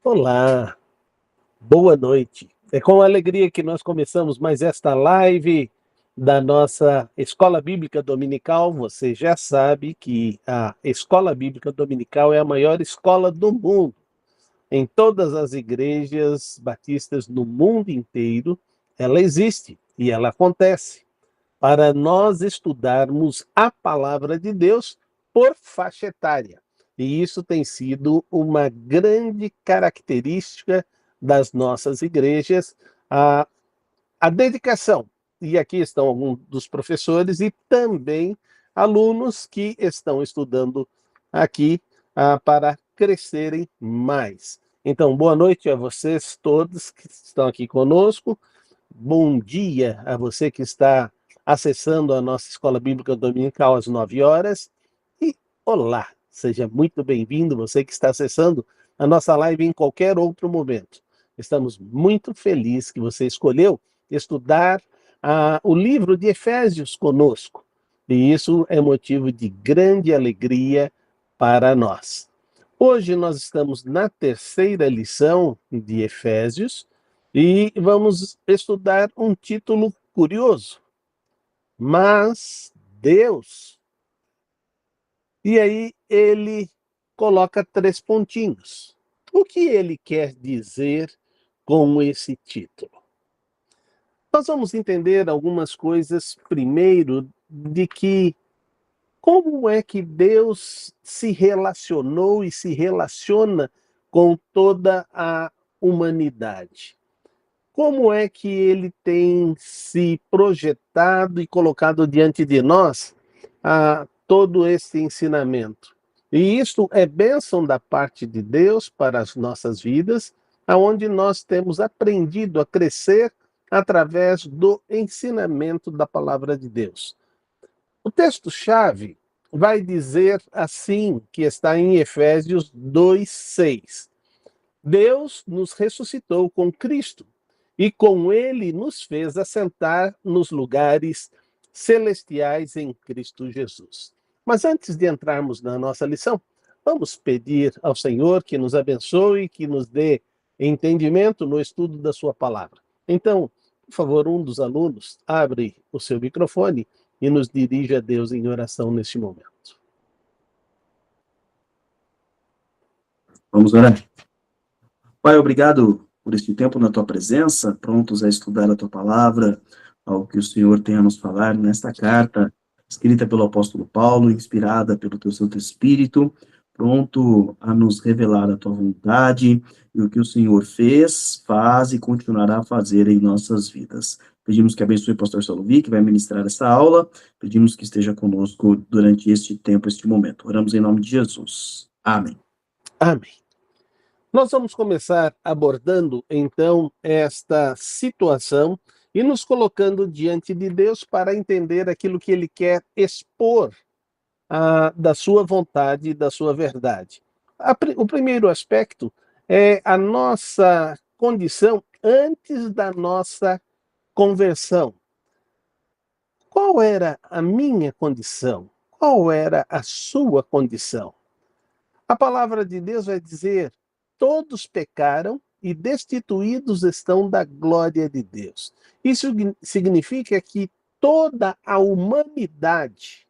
Olá, boa noite. É com alegria que nós começamos mais esta live da nossa Escola Bíblica Dominical. Você já sabe que a Escola Bíblica Dominical é a maior escola do mundo. Em todas as igrejas batistas no mundo inteiro, ela existe e ela acontece para nós estudarmos a palavra de Deus por faixa etária. E isso tem sido uma grande característica das nossas igrejas, a dedicação. E aqui estão alguns dos professores e também alunos que estão estudando aqui para crescerem mais. Então, boa noite a vocês todos que estão aqui conosco. Bom dia a você que está acessando a nossa Escola Bíblica Dominical às 9 horas. E olá, seja muito bem-vindo você que está acessando a nossa live em qualquer outro momento. Estamos muito felizes que você escolheu estudar o livro de Efésios conosco. E isso é motivo de grande alegria para nós. Hoje nós estamos na terceira lição de Efésios e vamos estudar um título curioso. Mas Deus. E aí ele coloca 3 pontinhos. O que ele quer dizer com esse título? Nós vamos entender algumas coisas primeiro de que como é que Deus se relacionou e se relaciona com toda a humanidade. Como é que ele tem se projetado e colocado diante de nós todo esse ensinamento? E isso é bênção da parte de Deus para as nossas vidas, aonde nós temos aprendido a crescer através do ensinamento da palavra de Deus. O texto-chave vai dizer assim, que está em Efésios 2:6. Deus nos ressuscitou com Cristo e com ele nos fez assentar nos lugares celestiais em Cristo Jesus. Mas antes de entrarmos na nossa lição, vamos pedir ao Senhor que nos abençoe, que nos dê entendimento no estudo da sua palavra. Então, por favor, um dos alunos abre o seu microfone e nos dirige a Deus em oração neste momento. Vamos orar. Pai, obrigado por este tempo na tua presença, prontos a estudar a tua palavra, ao que o Senhor tem a nos falar nesta carta, escrita pelo apóstolo Paulo, inspirada pelo teu Santo Espírito, pronto a nos revelar a tua vontade e o que o Senhor fez, faz e continuará a fazer em nossas vidas. Pedimos que abençoe o pastor Saluvi, que vai ministrar esta aula, pedimos que esteja conosco durante este tempo, este momento. Oramos em nome de Jesus. Amém. Amém. Nós vamos começar abordando, então, esta situação e nos colocando diante de Deus para entender aquilo que ele quer expor da sua vontade e da sua verdade. O primeiro aspecto é a nossa condição antes da nossa conversão. Qual era a minha condição? Qual era a sua condição? A palavra de Deus vai dizer: todos pecaram e destituídos estão da glória de Deus. Isso significa que toda a humanidade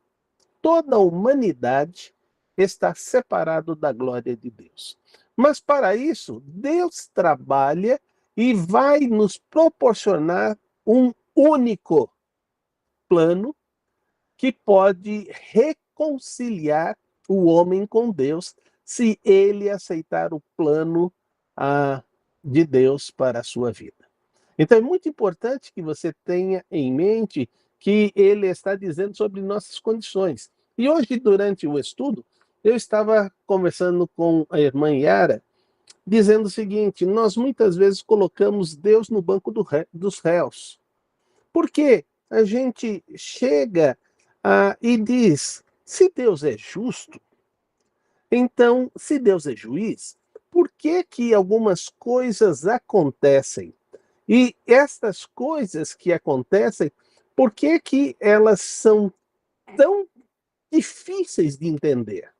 está separada da glória de Deus. Mas para isso, Deus trabalha e vai nos proporcionar um único plano que pode reconciliar o homem com Deus, se ele aceitar o plano de Deus para a sua vida. Então é muito importante que você tenha em mente que ele está dizendo sobre nossas condições. E hoje, durante o estudo, eu estava conversando com a irmã Yara, dizendo o seguinte: nós muitas vezes colocamos Deus no banco dos réus. Por quê? A gente chega e diz: se Deus é justo, então, se Deus é juiz, por que que algumas coisas acontecem? E estas coisas que acontecem, por que que elas são tão difíceis de entender?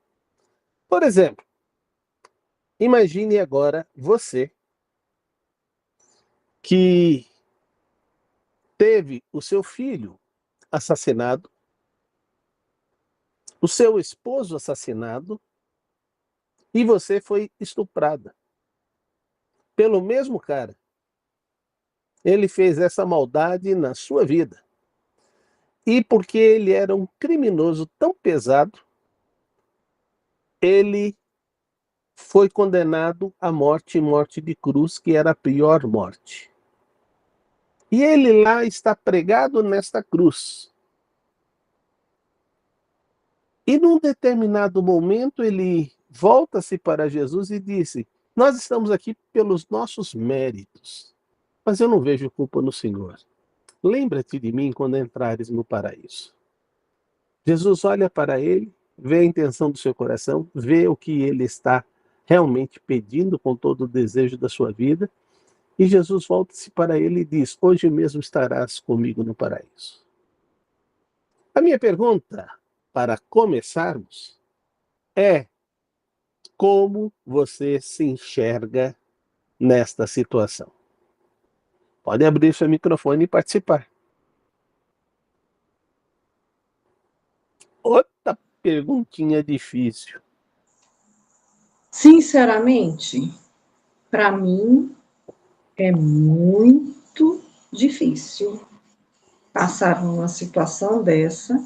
Por exemplo, Imagine agora você que teve o seu filho assassinado, o seu esposo assassinado e você foi estuprada pelo mesmo cara. Ele fez essa maldade na sua vida. E porque ele era um criminoso tão pesado, ele foi condenado à morte, morte de cruz, que era a pior morte. E ele lá está pregado nesta cruz. E num determinado momento ele volta-se para Jesus e disse: nós estamos aqui pelos nossos méritos, mas eu não vejo culpa no Senhor. Lembra-te de mim quando entrares no paraíso. Jesus olha para ele, vê a intenção do seu coração, vê o que ele está realmente pedindo com todo o desejo da sua vida, e Jesus volta-se para ele e diz: hoje mesmo estarás comigo no paraíso. A minha pergunta, para começarmos, é: como você se enxerga nesta situação? Pode abrir seu microfone e participar. Outra perguntinha difícil. Sinceramente, para mim é muito difícil passar numa situação dessa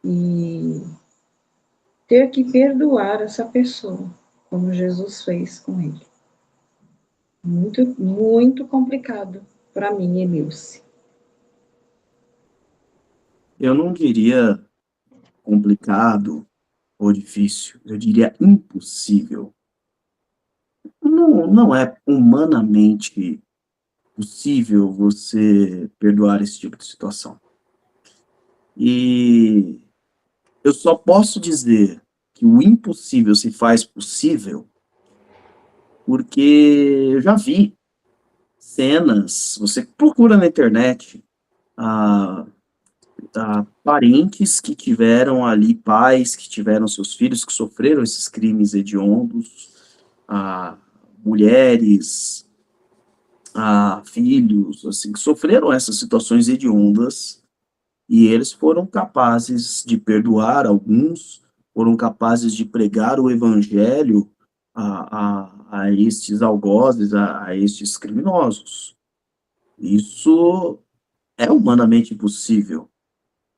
e ter que perdoar essa pessoa, como Jesus fez com ele. Muito, muito complicado para mim, Emilce. Eu não diria complicado ou difícil, eu diria impossível. Não é humanamente possível você perdoar esse tipo de situação. E eu só posso dizer que o impossível se faz possível porque eu já vi cenas, você procura na internet, ah, parentes que tiveram ali, pais que tiveram seus filhos que sofreram esses crimes hediondos, mulheres, filhos, assim, que sofreram essas situações hediondas, e eles foram capazes de perdoar alguns, foram capazes de pregar o evangelho a estes algozes, a estes criminosos. Isso é humanamente impossível.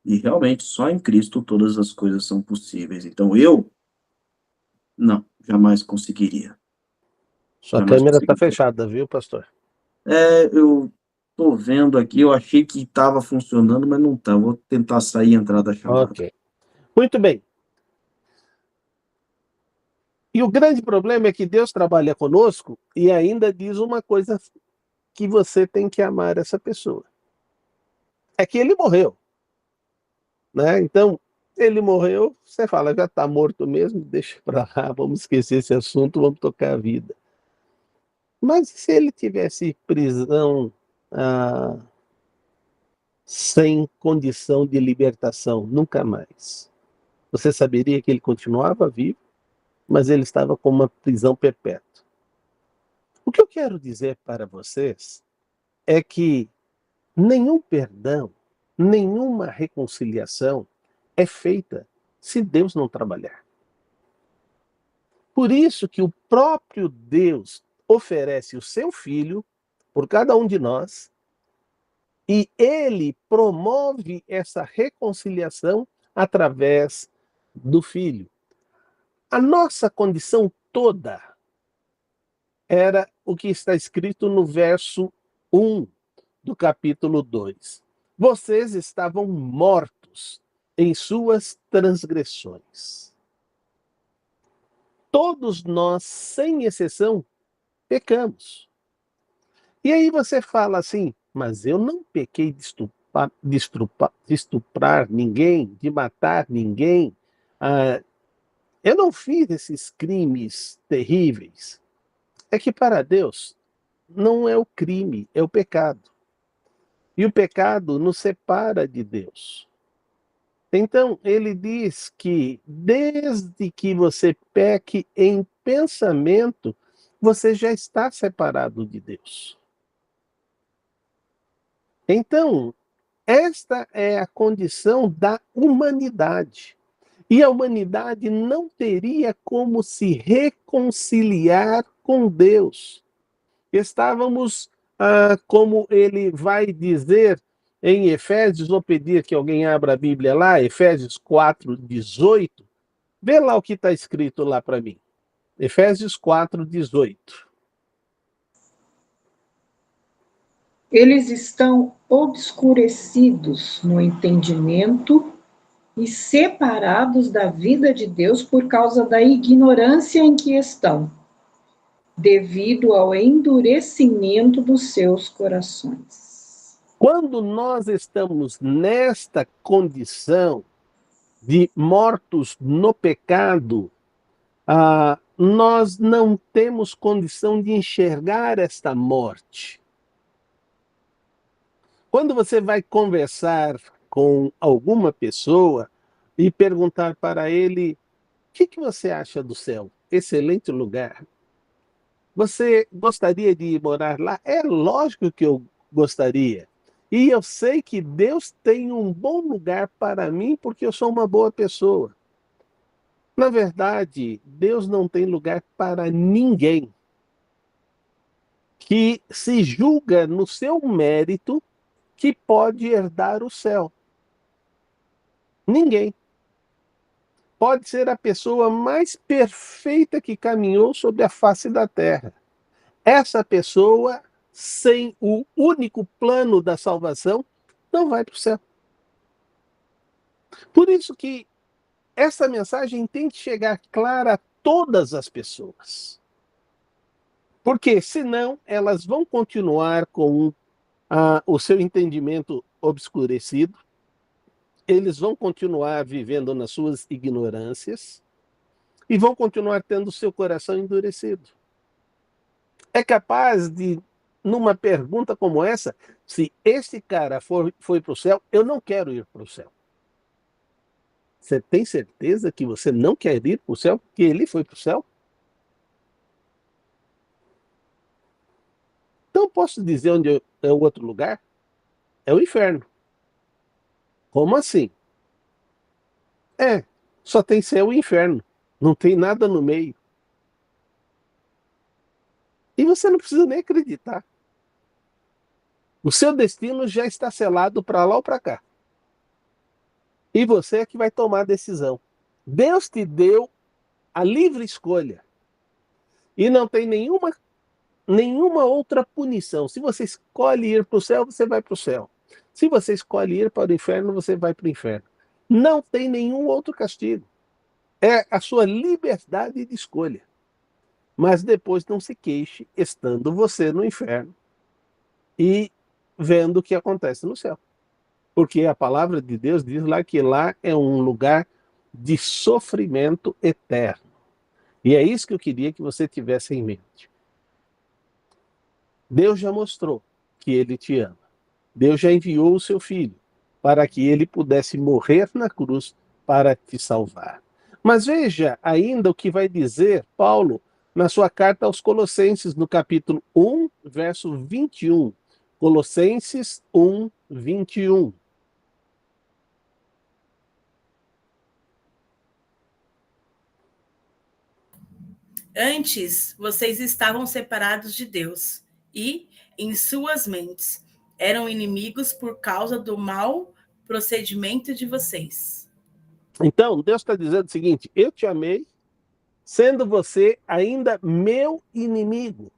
E realmente só em Cristo todas as coisas são possíveis. Então não, jamais conseguiria. Sua Jamais câmera está conseguiria. fechada, viu, pastor? Eu tô vendo aqui, eu achei que estava funcionando, mas não tá. Vou tentar sair e entrar da chamada. Ok. Muito bem. E o grande problema é que Deus trabalha conosco e ainda diz uma coisa, que você tem que amar essa pessoa. É que ele morreu, né? Então, ele morreu, você fala, já está morto mesmo, deixa para lá, vamos esquecer esse assunto, vamos tocar a vida. Mas se ele tivesse prisão ah, sem condição de libertação, nunca mais, você saberia que ele continuava vivo, mas ele estava com uma prisão perpétua. O que eu quero dizer para vocês é que nenhum perdão, nenhuma reconciliação é feita se Deus não trabalhar. Por isso que o próprio Deus oferece o seu Filho por cada um de nós e ele promove essa reconciliação através do Filho. A nossa condição toda era o que está escrito no verso 1 do capítulo 2. Vocês estavam mortos em suas transgressões. Todos nós, sem exceção, pecamos. E aí você fala assim, mas eu não pequei de estuprar ninguém, de matar ninguém. Eu não fiz esses crimes terríveis. É que para Deus não é o crime, é o pecado. E o pecado nos separa de Deus. Então, ele diz que desde que você peque em pensamento, você já está separado de Deus. Então, esta é a condição da humanidade. E a humanidade não teria como se reconciliar com Deus. Estávamos, como ele vai dizer em Efésios, vou pedir que alguém abra a Bíblia lá, Efésios 4:18. Vê lá o que está escrito lá para mim. Efésios 4:18. Eles estão obscurecidos no entendimento e separados da vida de Deus por causa da ignorância em que estão, devido ao endurecimento dos seus corações. Quando nós estamos nesta condição de mortos no pecado, nós não temos condição de enxergar esta morte. Quando você vai conversar com alguma pessoa e perguntar para ele: o que você acha do céu? Excelente lugar. Você gostaria de morar lá? É lógico que eu gostaria. E eu sei que Deus tem um bom lugar para mim porque eu sou uma boa pessoa. Na verdade, Deus não tem lugar para ninguém que se julga no seu mérito que pode herdar o céu. Ninguém. Pode ser a pessoa mais perfeita que caminhou sobre a face da terra. Essa pessoa, sem o único plano da salvação, não vai para o céu. Por isso que essa mensagem tem que chegar clara a todas as pessoas. Porque senão elas vão continuar com o seu entendimento obscurecido, eles vão continuar vivendo nas suas ignorâncias e vão continuar tendo o seu coração endurecido. É capaz de, numa pergunta como essa, se esse cara foi para o céu, eu não quero ir para o céu. Você tem certeza que você não quer ir para o céu? Que ele foi para o céu? Então posso dizer onde é o outro lugar? É o inferno. Como assim? Só tem céu e inferno. Não tem nada no meio. E você não precisa nem acreditar. O seu destino já está selado para lá ou para cá. E você é que vai tomar a decisão. Deus te deu a livre escolha. E não tem nenhuma outra punição. Se você escolhe ir para o céu, você vai para o céu. Se você escolhe ir para o inferno, você vai para o inferno. Não tem nenhum outro castigo. É a sua liberdade de escolha. Mas depois não se queixe estando você no inferno e vendo o que acontece no céu. Porque a palavra de Deus diz lá que lá é um lugar de sofrimento eterno. E é isso que eu queria que você tivesse em mente. Deus já mostrou que Ele te ama. Deus já enviou o seu Filho para que Ele pudesse morrer na cruz para te salvar. Mas veja ainda o que vai dizer Paulo na sua carta aos Colossenses, no capítulo 1, verso 21. Colossenses 1, 21. Antes, vocês estavam separados de Deus e, em suas mentes, eram inimigos por causa do mau procedimento de vocês. Então, Deus está dizendo o seguinte: eu te amei, sendo você ainda meu inimigo.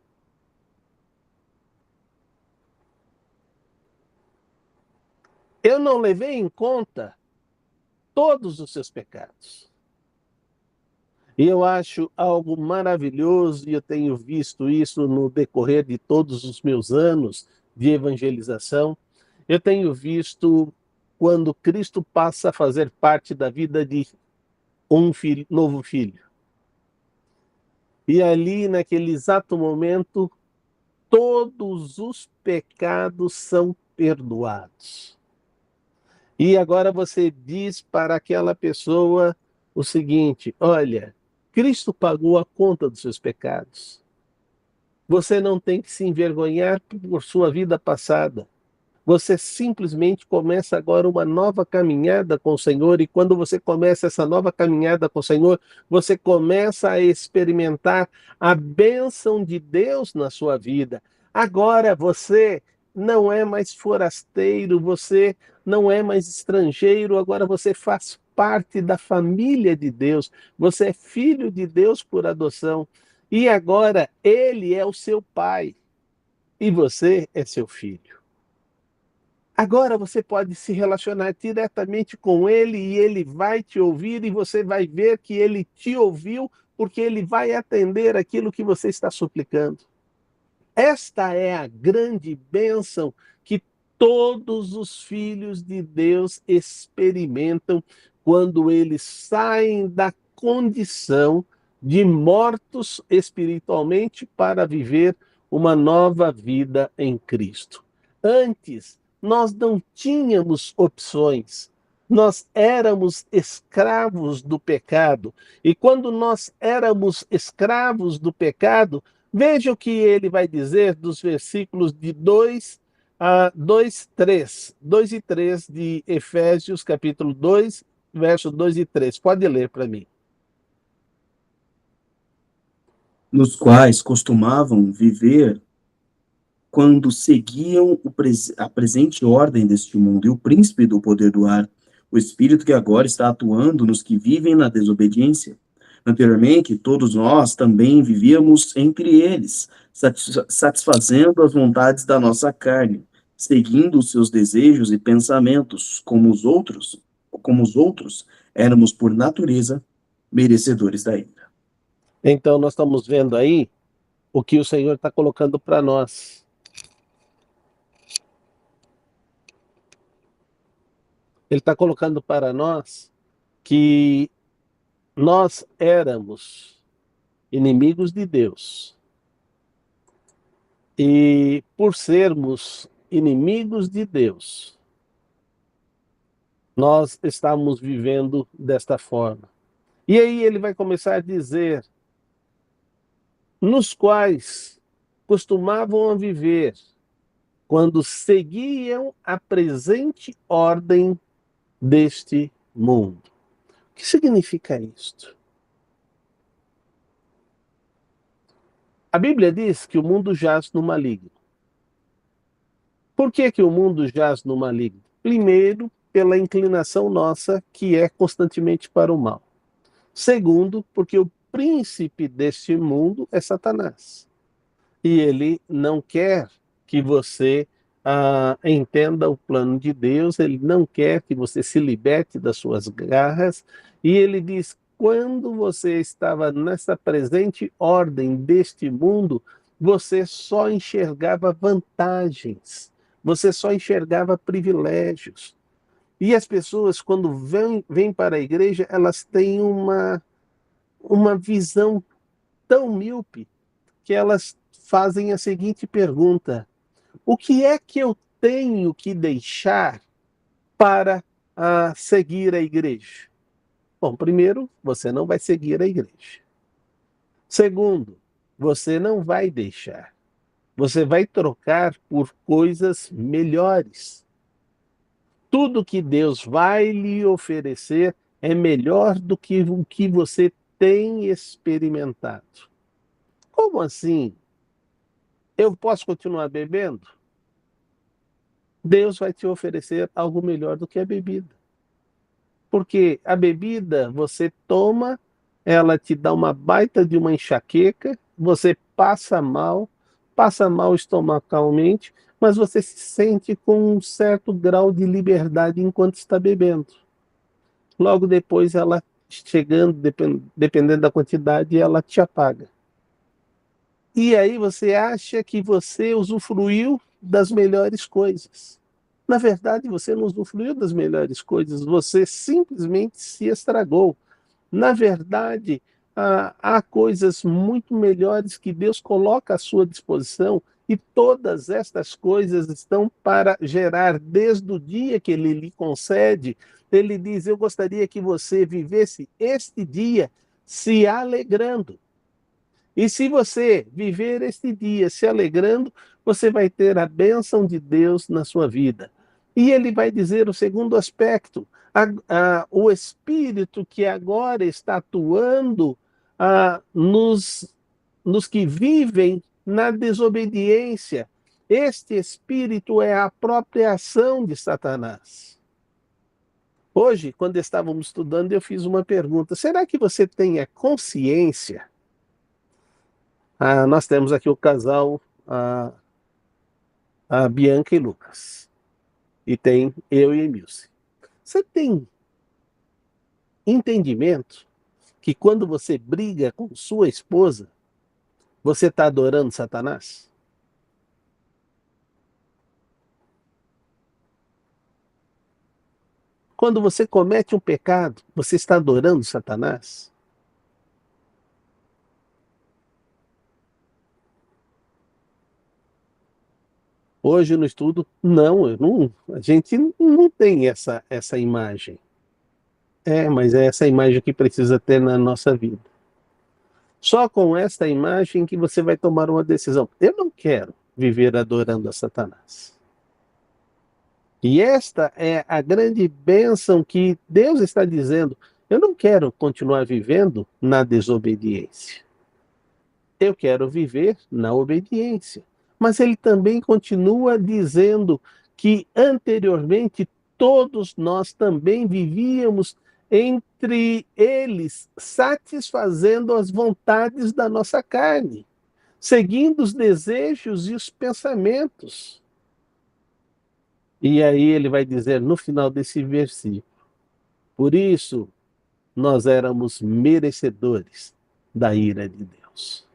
Eu não levei em conta todos os seus pecados. E eu acho algo maravilhoso, e eu tenho visto isso no decorrer de todos os meus anos de evangelização. Eu tenho visto quando Cristo passa a fazer parte da vida de um novo filho. E ali, naquele exato momento, todos os pecados são perdoados. E agora você diz para aquela pessoa o seguinte: olha, Cristo pagou a conta dos seus pecados. Você não tem que se envergonhar por sua vida passada. Você simplesmente começa agora uma nova caminhada com o Senhor, e quando você começa essa nova caminhada com o Senhor, você começa a experimentar a bênção de Deus na sua vida. Agora você não é mais forasteiro, você não é mais estrangeiro, agora você faz parte da família de Deus, você é filho de Deus por adoção, e agora Ele é o seu pai, e você é seu filho. Agora você pode se relacionar diretamente com ele e ele vai te ouvir, e você vai ver que ele te ouviu, porque ele vai atender aquilo que você está suplicando. Esta é a grande bênção que todos os filhos de Deus experimentam quando eles saem da condição de mortos espiritualmente para viver uma nova vida em Cristo. Antes, nós não tínhamos opções. Nós éramos escravos do pecado. E quando nós éramos escravos do pecado, veja o que ele vai dizer dos versículos de 2 e 3 de Efésios, capítulo 2, versos 2 e 3. Pode ler para mim. Nos quais costumavam viver quando seguiam a presente ordem deste mundo e o príncipe do poder do ar, o espírito que agora está atuando nos que vivem na desobediência. Anteriormente, todos nós também vivíamos entre eles, satisfazendo as vontades da nossa carne, seguindo os seus desejos e pensamentos, como os outros, éramos por natureza merecedores da ira. Então, nós estamos vendo aí o que o Senhor está colocando para nós. Ele está colocando para nós que nós éramos inimigos de Deus. E por sermos inimigos de Deus, nós estamos vivendo desta forma. E aí ele vai começar a dizer, nos quais costumavam a viver quando seguiam a presente ordem deste mundo. O que significa isto? A Bíblia diz que o mundo jaz no maligno. Por que que o mundo jaz no maligno? Primeiro, pela inclinação nossa, que é constantemente para o mal. Segundo, porque o príncipe deste mundo é Satanás. E ele não quer que você entenda o plano de Deus, ele não quer que você se liberte das suas garras, e ele diz, quando você estava nessa presente ordem deste mundo, você só enxergava vantagens, você só enxergava privilégios. E as pessoas, quando vêm para a igreja, elas têm uma visão tão míope que elas fazem a seguinte pergunta: o que é que eu tenho que deixar para seguir a igreja? Bom, primeiro, você não vai seguir a igreja. Segundo, você não vai deixar. Você vai trocar por coisas melhores. Tudo que Deus vai lhe oferecer é melhor do que o que você tem experimentado. Como assim? Eu posso continuar bebendo? Deus vai te oferecer algo melhor do que a bebida. Porque a bebida você toma, ela te dá uma baita de uma enxaqueca, você passa mal estomacalmente, mas você se sente com um certo grau de liberdade enquanto está bebendo. Logo depois, ela chegando, dependendo da quantidade, ela te apaga. E aí você acha que você usufruiu das melhores coisas. Na verdade, você não usufruiu das melhores coisas, você simplesmente se estragou. Na verdade, há coisas muito melhores que Deus coloca à sua disposição, e todas estas coisas estão para gerar, desde o dia que Ele lhe concede. Ele diz, eu gostaria que você vivesse este dia se alegrando. E se você viver este dia se alegrando, você vai ter a bênção de Deus na sua vida. E ele vai dizer o segundo aspecto, o Espírito que agora está atuando nos que vivem na desobediência. Este Espírito é a própria ação de Satanás. Hoje, quando estávamos estudando, eu fiz uma pergunta: será que você tem a consciência? Nós temos aqui o casal, a Bianca e Lucas. E tem eu e Emilce. Você tem entendimento que quando você briga com sua esposa, você está adorando Satanás? Quando você comete um pecado, você está adorando Satanás? Hoje no estudo, não, a gente não tem essa imagem. Mas é essa imagem que precisa ter na nossa vida. Só com esta imagem que você vai tomar uma decisão. Eu não quero viver adorando a Satanás. E esta é a grande bênção que Deus está dizendo. Eu não quero continuar vivendo na desobediência. Eu quero viver na obediência. Mas ele também continua dizendo que anteriormente todos nós também vivíamos entre eles, satisfazendo as vontades da nossa carne, seguindo os desejos e os pensamentos. E aí ele vai dizer no final desse versículo: por isso nós éramos merecedores da ira de Deus.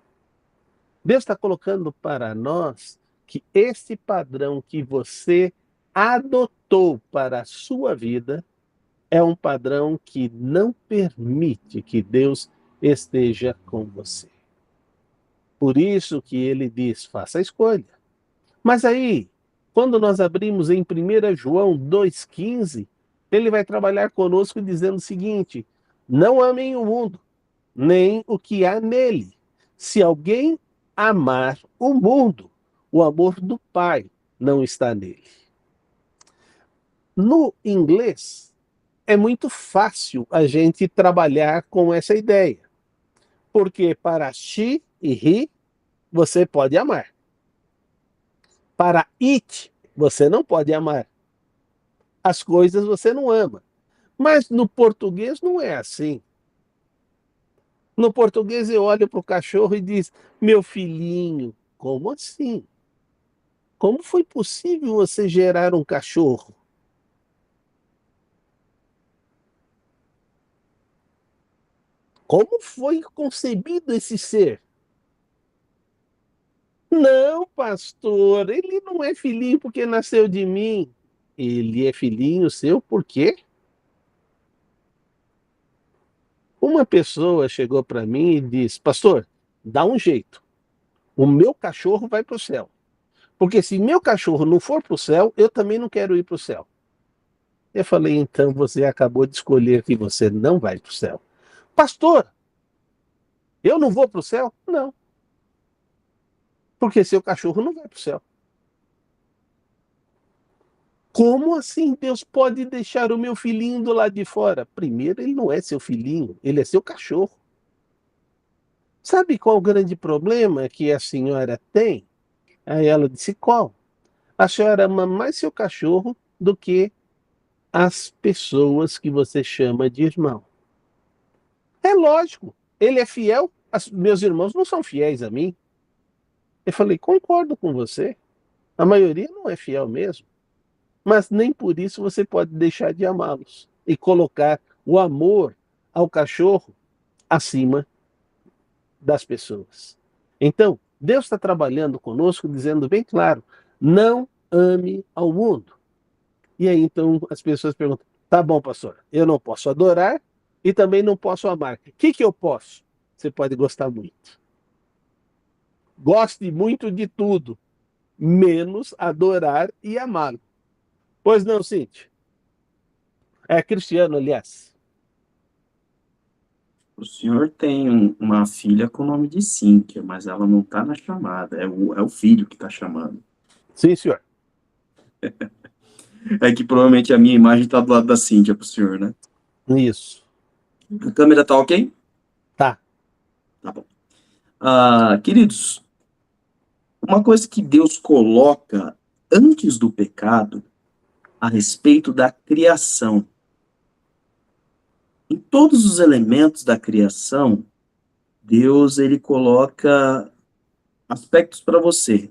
Deus está colocando para nós que esse padrão que você adotou para a sua vida é um padrão que não permite que Deus esteja com você. Por isso que ele diz, faça a escolha. Mas aí, quando nós abrimos em 1 João 2,15, ele vai trabalhar conosco dizendo o seguinte: não amem o mundo, nem o que há nele. Se alguém amar o mundo, o amor do Pai não está nele. No inglês, é muito fácil a gente trabalhar com essa ideia. Porque para she e he, você pode amar. Para it, você não pode amar. As coisas você não ama. Mas no português não é assim. No português eu olho para o cachorro e diz, meu filhinho. Como assim? Como foi possível você gerar um cachorro? Como foi concebido esse ser? Não, pastor, ele não é filhinho porque nasceu de mim. Ele é filhinho seu por quê? Uma pessoa chegou para mim e disse, pastor, dá um jeito. O meu cachorro vai para o céu. Porque se meu cachorro não for para o céu, eu também não quero ir para o céu. Eu falei, então você acabou de escolher que você não vai para o céu. Pastor, eu não vou para o céu? Não. Porque seu cachorro não vai para o céu. Como assim Deus pode deixar o meu filhinho do lado de fora? Primeiro, ele não é seu filhinho, ele é seu cachorro. Sabe qual o grande problema que a senhora tem? Aí ela disse, qual? A senhora ama mais seu cachorro do que as pessoas que você chama de irmão. É lógico, ele é fiel, meus irmãos não são fiéis a mim. Eu falei, concordo com você, a maioria não é fiel mesmo. Mas nem por isso você pode deixar de amá-los e colocar o amor ao cachorro acima das pessoas. Então, Deus está trabalhando conosco, dizendo bem claro, não ame ao mundo. E aí, então, as pessoas perguntam, tá bom, pastor, eu não posso adorar e também não posso amar. O que eu posso? Você pode gostar muito. Goste muito de tudo, menos adorar e amar. Pois não, Cíntia? É cristiano, aliás. O senhor tem uma filha com o nome de Cíntia, mas ela não está na chamada, é o filho que está chamando. Sim, senhor. É que provavelmente a minha imagem está do lado da Cíntia para o senhor, né? Isso. A câmera tá ok? Tá. Tá bom. Queridos, uma coisa que Deus coloca antes do pecado a respeito da criação. Em todos os elementos da criação, Deus ele coloca aspectos para você.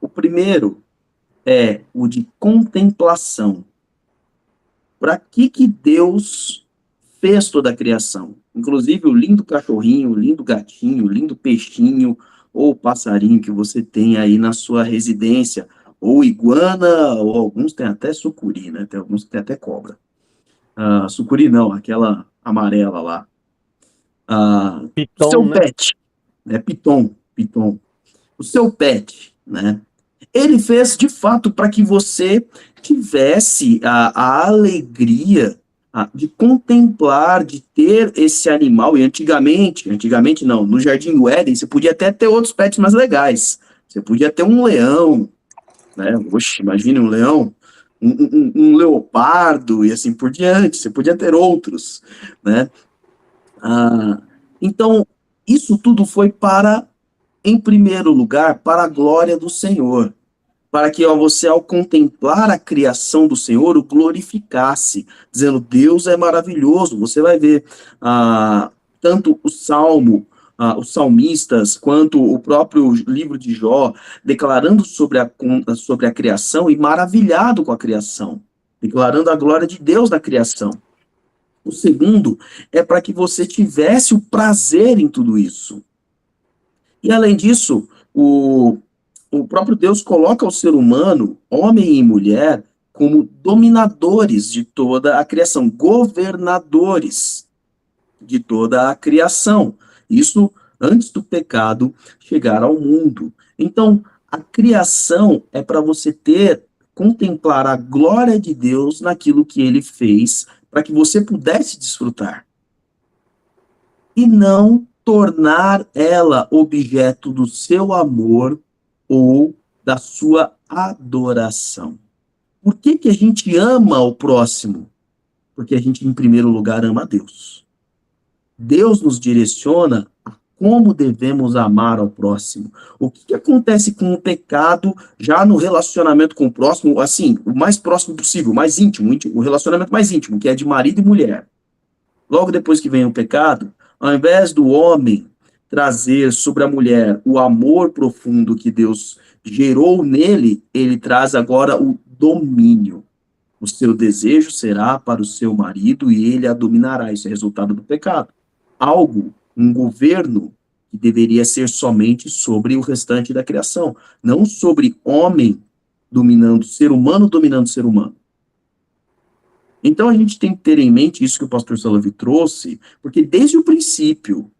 O primeiro é o de contemplação. Para que Deus fez toda a criação? Inclusive o lindo cachorrinho, o lindo gatinho, o lindo peixinho ou passarinho que você tem aí na sua residência, ou iguana, ou alguns têm até sucuri, né? Tem alguns que têm até cobra. Sucuri não, aquela amarela lá. Piton, Seu né? pet, né? Piton. O seu pet, né? Ele fez de fato para que você tivesse a alegria de contemplar, de ter esse animal. E antigamente não, no Jardim do Éden, você podia até ter outros pets mais legais. Você podia ter um leão, né? Oxe, imagine um leão, um leopardo e assim por diante. Você podia ter outros, né? Então, isso tudo foi para, em primeiro lugar, para a glória do Senhor. Para que você, ao contemplar a criação do Senhor, o glorificasse, dizendo, Deus é maravilhoso. Você vai ver tanto o Salmo, os salmistas, quanto o próprio livro de Jó, declarando sobre a criação e maravilhado com a criação, declarando a glória de Deus na criação. O segundo é para que você tivesse o prazer em tudo isso. E, além disso, o próprio Deus coloca o ser humano, homem e mulher, como dominadores de toda a criação, governadores de toda a criação. Isso antes do pecado chegar ao mundo. Então, a criação é para você contemplar a glória de Deus naquilo que ele fez, para que você pudesse desfrutar. E não tornar ela objeto do seu amor ou da sua adoração. Por que a gente ama o próximo? Porque a gente, em primeiro lugar, ama a Deus. Deus nos direciona a como devemos amar ao próximo. O que acontece com o pecado já no relacionamento com o próximo, assim, o mais próximo possível, mais íntimo, o relacionamento mais íntimo, que é de marido e mulher. Logo depois que vem o pecado, ao invés do homem trazer sobre a mulher o amor profundo que Deus gerou nele, ele traz agora o domínio. O seu desejo será para o seu marido e ele a dominará. Isso é resultado do pecado. Um governo que deveria ser somente sobre o restante da criação, não sobre homem dominando, ser humano dominando ser humano. Então a gente tem que ter em mente isso que o pastor Salavi trouxe, porque desde o princípio,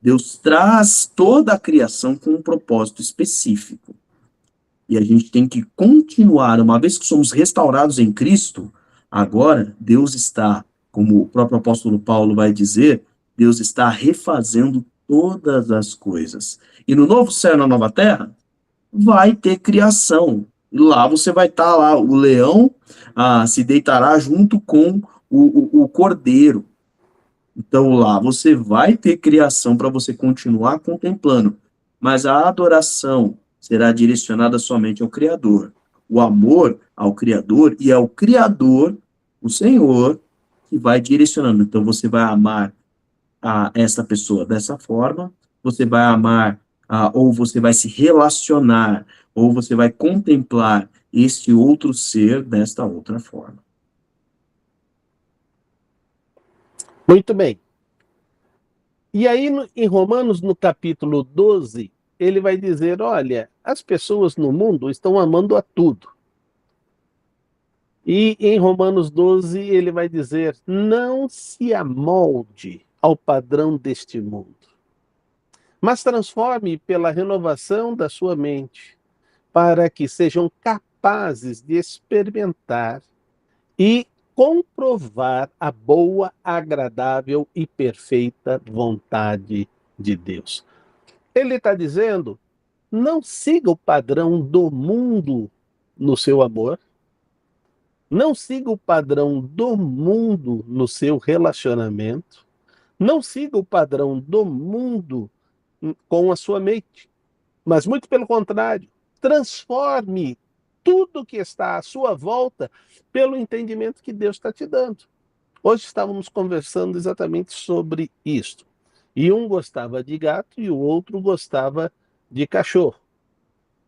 Deus traz toda a criação com um propósito específico. E a gente tem que continuar, uma vez que somos restaurados em Cristo, agora Deus está, como o próprio apóstolo Paulo vai dizer, Deus está refazendo todas as coisas. E no novo céu e na nova terra, vai ter criação. E lá você vai estar lá, o leão se deitará junto com o cordeiro. Então lá você vai ter criação para você continuar contemplando, mas a adoração será direcionada somente ao Criador. O amor ao Criador, e é o Criador, o Senhor, que vai direcionando. Então você vai amar essa pessoa dessa forma, você vai amar, ou você vai se relacionar, ou você vai contemplar este outro ser desta outra forma. Muito bem. E aí, em Romanos, no capítulo 12, ele vai dizer, olha, as pessoas no mundo estão amando a tudo. E em Romanos 12, ele vai dizer, não se amolde ao padrão deste mundo, mas transforme pela renovação da sua mente, para que sejam capazes de experimentar e comprovar a boa, agradável e perfeita vontade de Deus. Ele está dizendo, não siga o padrão do mundo no seu amor, não siga o padrão do mundo no seu relacionamento, não siga o padrão do mundo com a sua mente, mas muito pelo contrário, transforme tudo que está à sua volta pelo entendimento que Deus está te dando. Hoje estávamos conversando exatamente sobre isso. E um gostava de gato e o outro gostava de cachorro,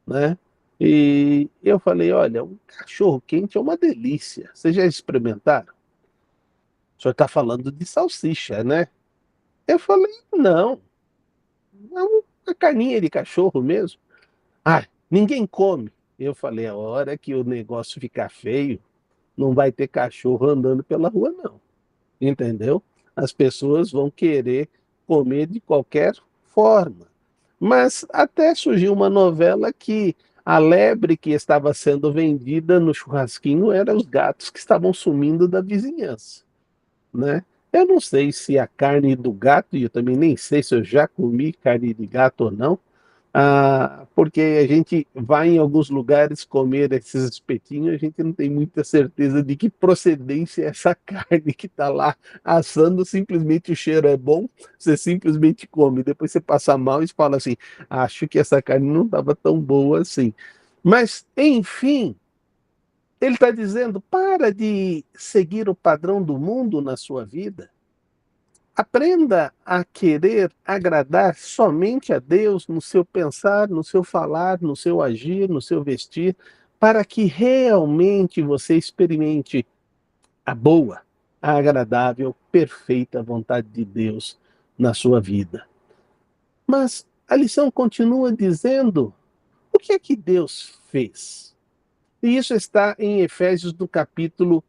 né? E eu falei, olha, um cachorro quente é uma delícia. Vocês já experimentaram? O senhor está falando de salsicha, né? Eu falei, não, é uma carninha de cachorro mesmo. Ah, ninguém come. Eu falei, a hora que o negócio ficar feio, não vai ter cachorro andando pela rua, não. Entendeu? As pessoas vão querer comer de qualquer forma. Mas até surgiu uma novela que a lebre que estava sendo vendida no churrasquinho eram os gatos que estavam sumindo da vizinhança, né? Eu não sei se a carne do gato, e eu também nem sei se eu já comi carne de gato ou não, porque a gente vai em alguns lugares comer esses espetinhos, a gente não tem muita certeza de que procedência é essa carne que está lá assando, simplesmente o cheiro é bom, você simplesmente come, depois você passa mal e fala assim, acho que essa carne não estava tão boa assim. Mas, enfim, ele está dizendo, para de seguir o padrão do mundo na sua vida. Aprenda a querer agradar somente a Deus no seu pensar, no seu falar, no seu agir, no seu vestir, para que realmente você experimente a boa, a agradável, perfeita vontade de Deus na sua vida. Mas a lição continua dizendo o que é que Deus fez? E isso está em Efésios do capítulo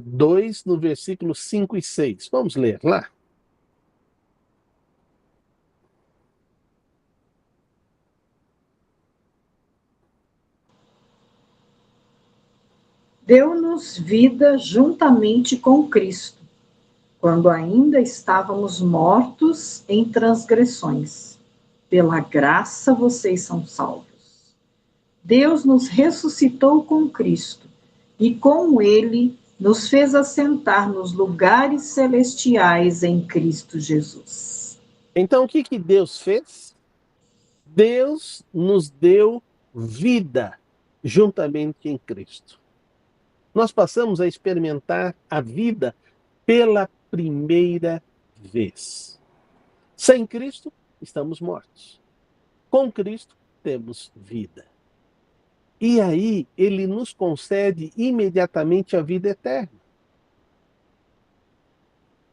2, no versículo 5 e 6. Vamos ler lá? Deu-nos vida juntamente com Cristo, quando ainda estávamos mortos em transgressões. Pela graça vocês são salvos. Deus nos ressuscitou com Cristo e com Ele nos fez assentar nos lugares celestiais em Cristo Jesus. Então, o que Deus fez? Deus nos deu vida juntamente em Cristo. Nós passamos a experimentar a vida pela primeira vez. Sem Cristo, estamos mortos. Com Cristo, temos vida. E aí, ele nos concede imediatamente a vida eterna.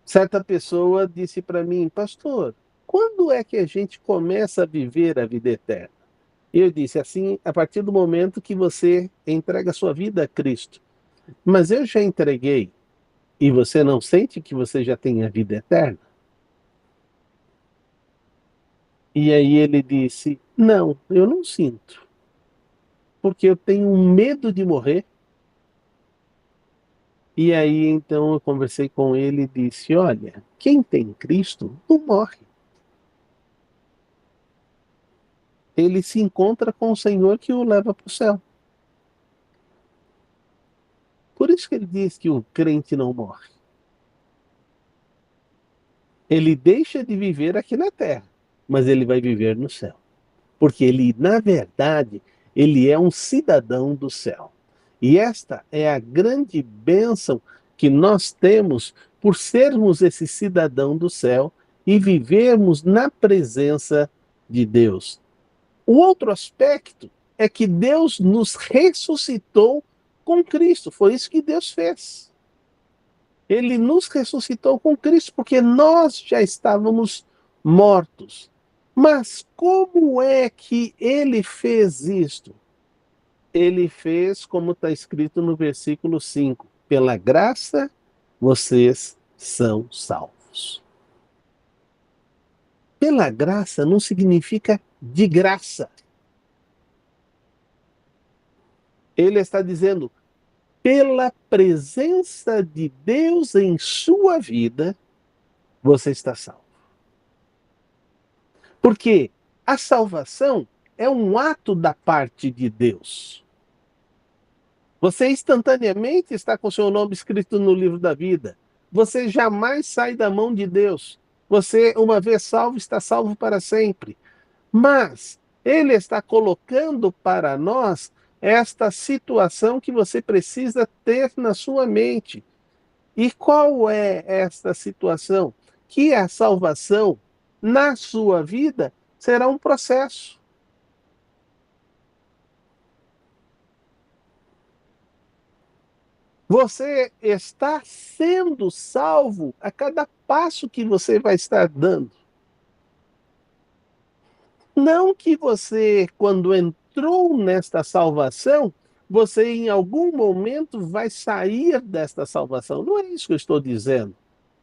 Certa pessoa disse para mim, pastor, quando é que a gente começa a viver a vida eterna? Eu disse assim, a partir do momento que você entrega a sua vida a Cristo. Mas eu já entreguei e você não sente que você já tem a vida eterna? E aí ele disse, não, eu não sinto. Porque eu tenho medo de morrer. E aí então eu conversei com ele e disse, olha, quem tem Cristo não morre. Ele se encontra com o Senhor que o leva para o céu. Por isso que ele diz que o crente não morre. Ele deixa de viver aqui na terra, mas ele vai viver no céu. Porque ele, na verdade, ele é um cidadão do céu. E esta é a grande bênção que nós temos por sermos esse cidadão do céu e vivermos na presença de Deus. O outro aspecto é que Deus nos ressuscitou com Cristo. Foi isso que Deus fez. Ele nos ressuscitou com Cristo porque nós já estávamos mortos. Mas como é que ele fez isto? Ele fez como está escrito no versículo 5. Pela graça, vocês são salvos. Pela graça não significa de graça. Ele está dizendo, pela presença de Deus em sua vida, você está salvo. Porque a salvação é um ato da parte de Deus. Você instantaneamente está com seu nome escrito no livro da vida. Você jamais sai da mão de Deus. Você, uma vez salvo, está salvo para sempre. Mas Ele está colocando para nós esta situação que você precisa ter na sua mente. E qual é esta situação? Que a salvação na sua vida será um processo. Você está sendo salvo a cada passo que você vai estar dando. Não que você, quando entrou nesta salvação, você em algum momento vai sair desta salvação. Não é isso que eu estou dizendo.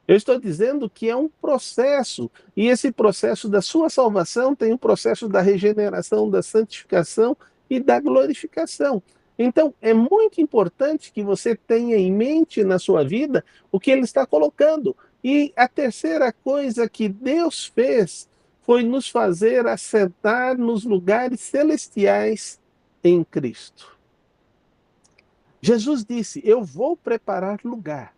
Eu estou dizendo que é um processo, e esse processo da sua salvação tem o processo da regeneração, da santificação e da glorificação. Então, é muito importante que você tenha em mente na sua vida o que ele está colocando. E a terceira coisa que Deus fez foi nos fazer assentar nos lugares celestiais em Cristo. Jesus disse: eu vou preparar lugar.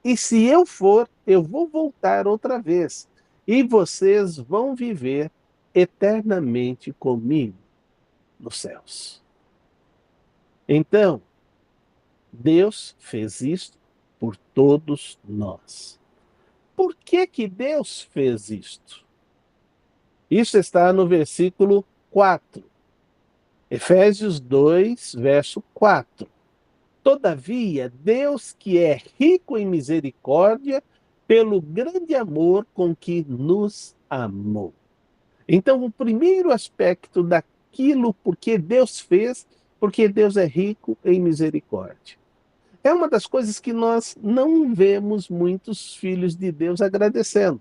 E se eu for, eu vou voltar outra vez. E vocês vão viver eternamente comigo nos céus. Então, Deus fez isto por todos nós. Por que que Deus fez isto? Isso está no versículo 4. Efésios 2, verso 4. Todavia, Deus, que é rico em misericórdia, pelo grande amor com que nos amou. Então, o primeiro aspecto daquilo porque Deus fez, porque Deus é rico em misericórdia. É uma das coisas que nós não vemos muitos filhos de Deus agradecendo.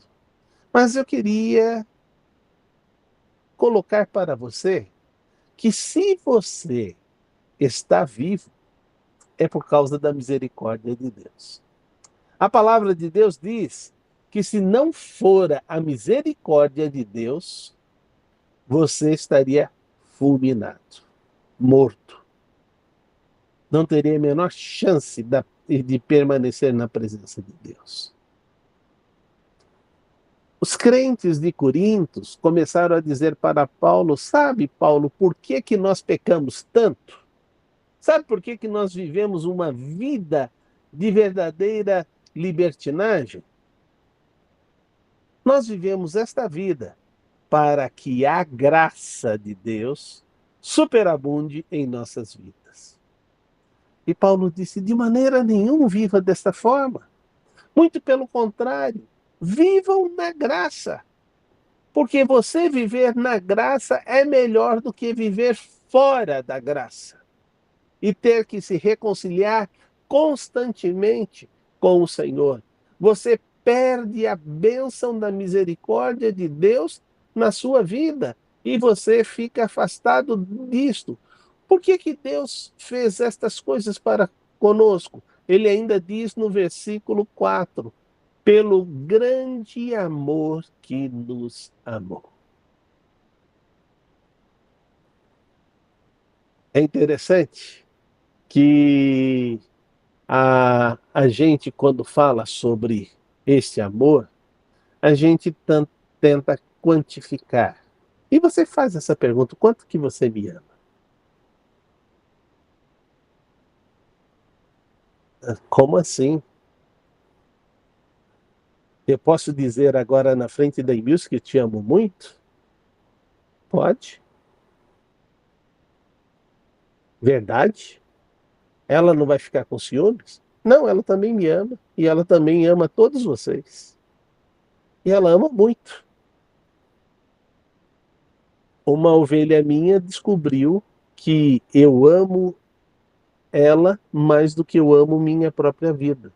Mas eu queria colocar para você que se você está vivo, é por causa da misericórdia de Deus. A palavra de Deus diz que se não fora a misericórdia de Deus, você estaria fulminado, morto. Não teria a menor chance de permanecer na presença de Deus. Os crentes de Corintos começaram a dizer para Paulo: sabe, Paulo, por que que nós pecamos tanto? Sabe por que que nós vivemos uma vida de verdadeira libertinagem? Nós vivemos esta vida para que a graça de Deus superabunde em nossas vidas. E Paulo disse: de maneira nenhuma viva desta forma. Muito pelo contrário, vivam na graça. Porque você viver na graça é melhor do que viver fora da graça e ter que se reconciliar constantemente com o Senhor. Você perde a bênção da misericórdia de Deus na sua vida e você fica afastado disto. Por que que Deus fez estas coisas para conosco? Ele ainda diz no versículo 4, pelo grande amor que nos amou. É interessante que a gente, quando fala sobre este amor, a gente tenta quantificar. E você faz essa pergunta: quanto que você me ama? Como assim? Eu posso dizer agora na frente da Emilce que te amo muito? Pode. Verdade? Ela não vai ficar com ciúmes? Não, ela também me ama. E ela também ama todos vocês. E ela ama muito. Uma ovelha minha descobriu que eu amo ela mais do que eu amo minha própria vida.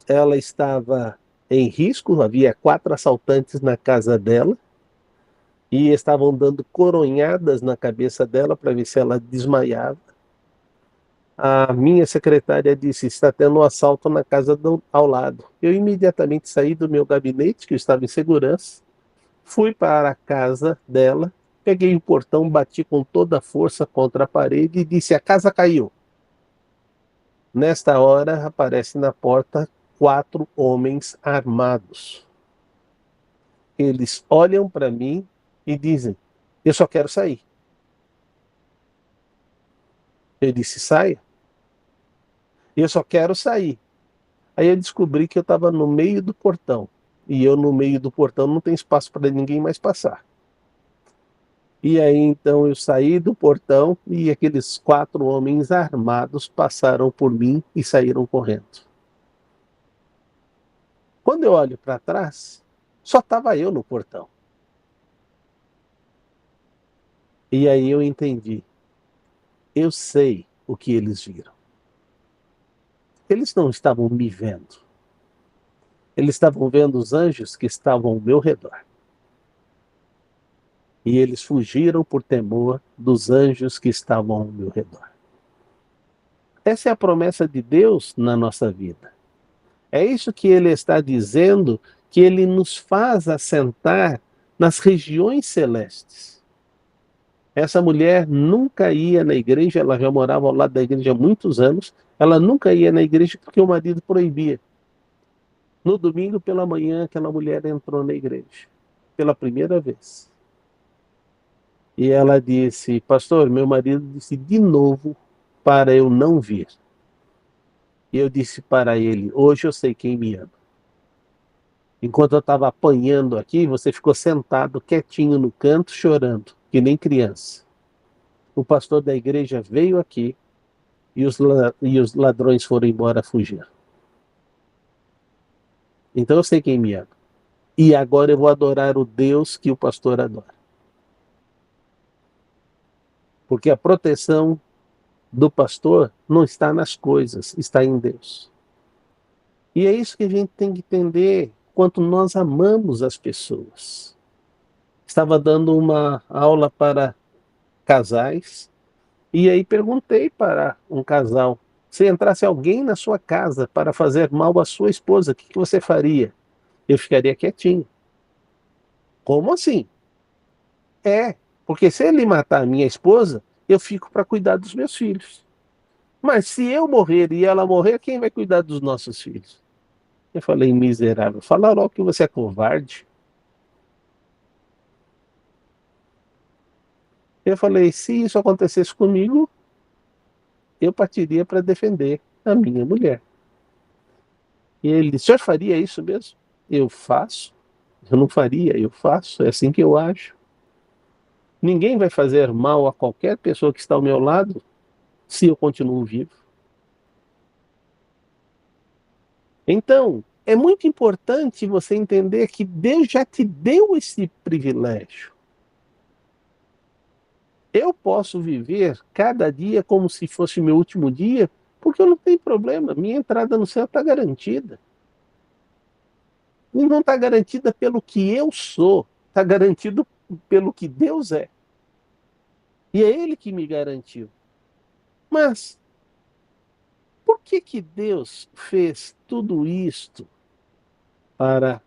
Ela estava em risco, havia 4 assaltantes na casa dela e estavam dando coronhadas na cabeça dela para ver se ela desmaiava. a minha secretária disse: está tendo um assalto na casa ao lado. Eu imediatamente saí do meu gabinete, que eu estava em segurança, fui para a casa dela, peguei o portão, bati com toda a força contra a parede e disse: a casa caiu. Nesta hora, aparece na porta 4 homens armados. Eles olham para mim e dizem: eu só quero sair. Eu disse: saia. Eu só quero sair. Aí eu descobri que eu estava no meio do portão. E eu, no meio do portão, não tem espaço para ninguém mais passar. E aí, então, eu saí do portão e aqueles 4 homens armados passaram por mim e saíram correndo. Quando eu olho para trás, só estava eu no portão. E aí eu entendi. Eu sei o que eles viram. Eles não estavam me vendo. Eles estavam vendo os anjos que estavam ao meu redor. E eles fugiram por temor dos anjos que estavam ao meu redor. Essa é a promessa de Deus na nossa vida. É isso que ele está dizendo, que ele nos faz assentar nas regiões celestes. Essa mulher nunca ia na igreja, ela já morava ao lado da igreja há muitos anos, ela nunca ia na igreja porque o marido proibia. No domingo pela manhã, aquela mulher entrou na igreja, pela primeira vez. E ela disse: pastor, meu marido disse de novo para eu não vir. E eu disse para ele: hoje eu sei quem me ama. Enquanto eu estava apanhando aqui, você ficou sentado quietinho no canto, chorando, que nem criança. O pastor da igreja veio aqui e os ladrões foram embora fugir. Então eu sei quem me ama. E agora eu vou adorar o Deus que o pastor adora. Porque a proteção do pastor não está nas coisas, está em Deus. E é isso que a gente tem que entender quanto nós amamos as pessoas. Estava dando uma aula para casais e aí perguntei para um casal: se entrasse alguém na sua casa para fazer mal à sua esposa, o que você faria? Eu ficaria quietinho. Como assim? Porque se ele matar a minha esposa, eu fico para cuidar dos meus filhos. Mas se eu morrer e ela morrer, quem vai cuidar dos nossos filhos? Eu falei: miserável, fala logo que você é covarde. Eu falei: se isso acontecesse comigo, eu partiria para defender a minha mulher. E ele disse: o senhor faria isso mesmo? Eu faço. Eu não faria, eu faço. É assim que eu acho. Ninguém vai fazer mal a qualquer pessoa que está ao meu lado se eu continuo vivo. Então, é muito importante você entender que Deus já te deu esse privilégio. Eu posso viver cada dia como se fosse meu último dia, porque eu não tenho problema. Minha entrada no céu está garantida. E não está garantida pelo que eu sou, está garantido pelo que Deus é. E é Ele que me garantiu. Mas, por que Deus fez tudo isto para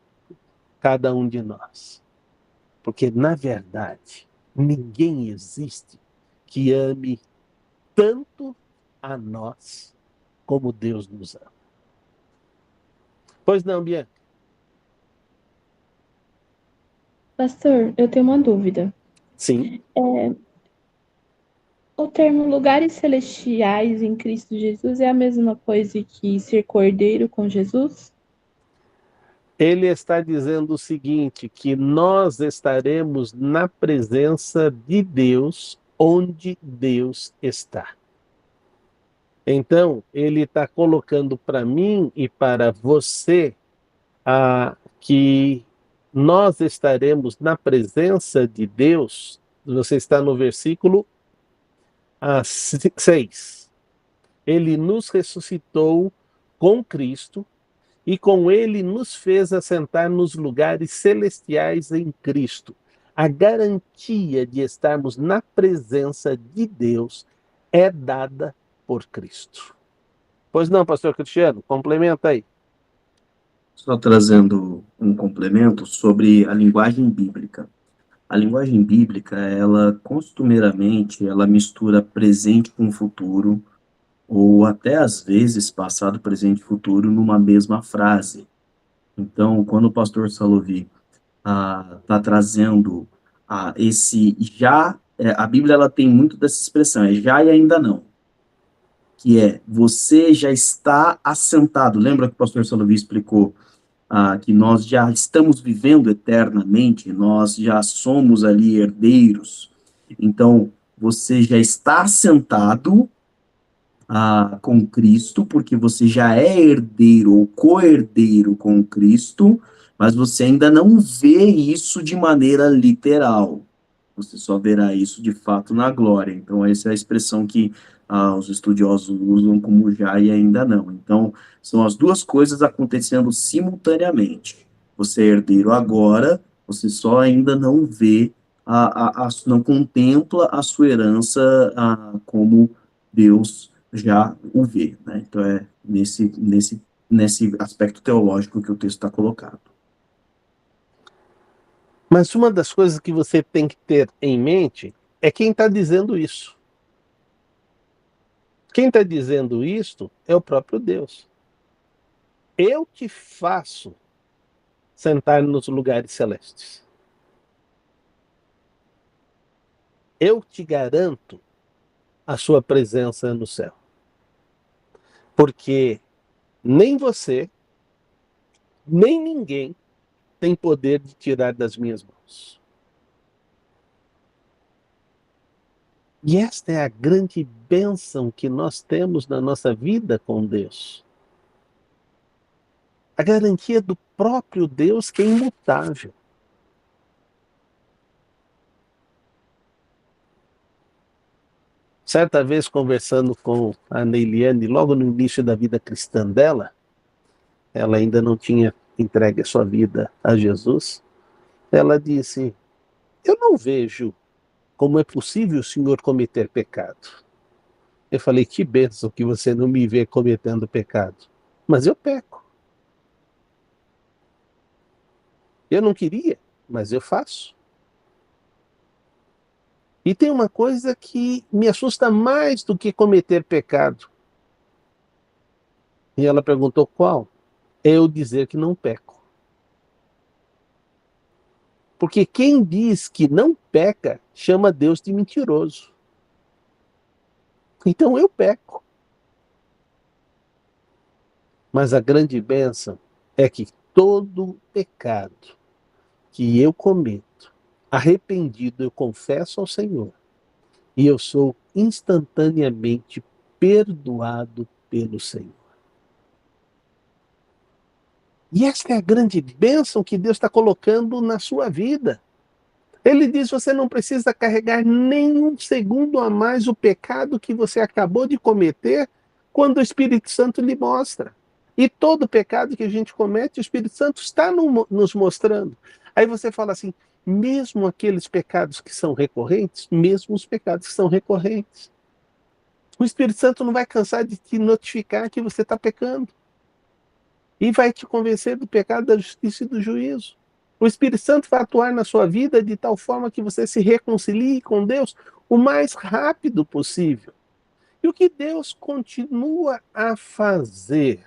cada um de nós? Porque, na verdade, ninguém existe que ame tanto a nós como Deus nos ama. Pois não, Bianca? Pastor, eu tenho uma dúvida. Sim. O termo lugares celestiais em Cristo Jesus é a mesma coisa que ser cordeiro com Jesus? Ele está dizendo o seguinte, que nós estaremos na presença de Deus onde Deus está. Então, ele está colocando para mim e para você que nós estaremos na presença de Deus. Você está no versículo 6. Ele nos ressuscitou com Cristo e com ele nos fez assentar nos lugares celestiais em Cristo. A garantia de estarmos na presença de Deus é dada por Cristo. Pois não, pastor Cristiano, complementa aí. Só trazendo um complemento sobre a linguagem bíblica. A linguagem bíblica, ela costumeiramente, ela mistura presente com futuro, ou até às vezes passado, presente e futuro numa mesma frase. Então, quando o pastor Salovi está trazendo esse já, a Bíblia ela tem muito dessa expressão, é já e ainda não, que é você já está assentado. Lembra que o pastor Salovi explicou que nós já estamos vivendo eternamente, nós já somos ali herdeiros. Então, você já está assentado com Cristo, porque você já é herdeiro ou co-herdeiro com Cristo, mas você ainda não vê isso de maneira literal. Você só verá isso de fato na glória. Então, essa é a expressão que os estudiosos usam como já e ainda não. Então, são as duas coisas acontecendo simultaneamente. Você é herdeiro agora, você só ainda não vê, não contempla a sua herança como Deus já o vê, né? Então é nesse aspecto teológico que o texto está colocado. Mas uma das coisas que você tem que ter em mente é quem está dizendo isso. Quem está dizendo isso é o próprio Deus. Eu te faço sentar nos lugares celestes. Eu te garanto a sua presença no céu. Porque nem você, nem ninguém tem poder de tirar das minhas mãos. E esta é a grande bênção que nós temos na nossa vida com Deus. A garantia do próprio Deus que é imutável. Certa vez, conversando com a Neiliane, logo no início da vida cristã dela, ela ainda não tinha entregue a sua vida a Jesus, ela disse: eu não vejo como é possível o senhor cometer pecado. Eu falei: que bênção que você não me vê cometendo pecado. Mas eu peco. Eu não queria, mas eu faço. E tem uma coisa que me assusta mais do que cometer pecado. E ela perguntou: qual? É eu dizer que não peco. Porque quem diz que não peca, chama Deus de mentiroso. Então eu peco. Mas a grande bênção é que todo pecado que eu cometo, arrependido, eu confesso ao Senhor. E eu sou instantaneamente perdoado pelo Senhor. E esta é a grande bênção que Deus está colocando na sua vida. Ele diz: você não precisa carregar nem um segundo a mais o pecado que você acabou de cometer quando o Espírito Santo lhe mostra. E todo pecado que a gente comete, o Espírito Santo está nos mostrando. Aí você fala assim: mesmo aqueles pecados que são recorrentes, mesmo os pecados que são recorrentes, o Espírito Santo não vai cansar de te notificar que você está pecando. E vai te convencer do pecado, da justiça e do juízo. O Espírito Santo vai atuar na sua vida de tal forma que você se reconcilie com Deus o mais rápido possível. E o que Deus continua a fazer?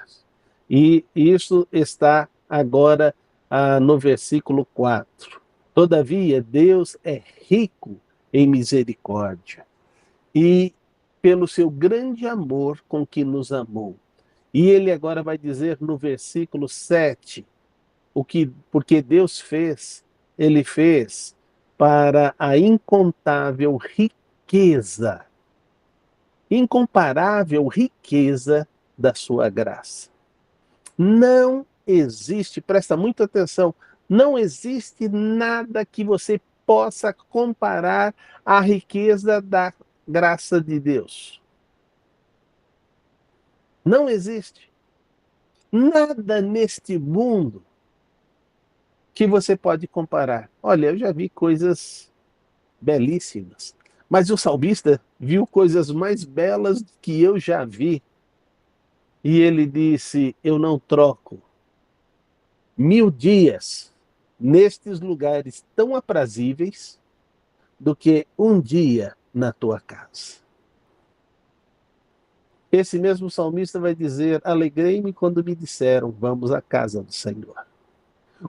E isso está agora no versículo 4. Todavia, Deus é rico em misericórdia e pelo seu grande amor com que nos amou. E ele agora vai dizer no versículo 7, porque Deus fez, ele fez para a incontável riqueza, incomparável riqueza da sua graça. Não existe, presta muita atenção, não existe nada que você possa comparar à riqueza da graça de Deus. Não existe nada neste mundo que você pode comparar. Olha, eu já vi coisas belíssimas, Mas o salmista viu coisas mais belas que eu já vi. E ele disse: eu não troco 1000 dias nestes lugares tão aprazíveis do que um dia na tua casa. Esse mesmo salmista vai dizer: alegrei-me quando me disseram, vamos à casa do Senhor.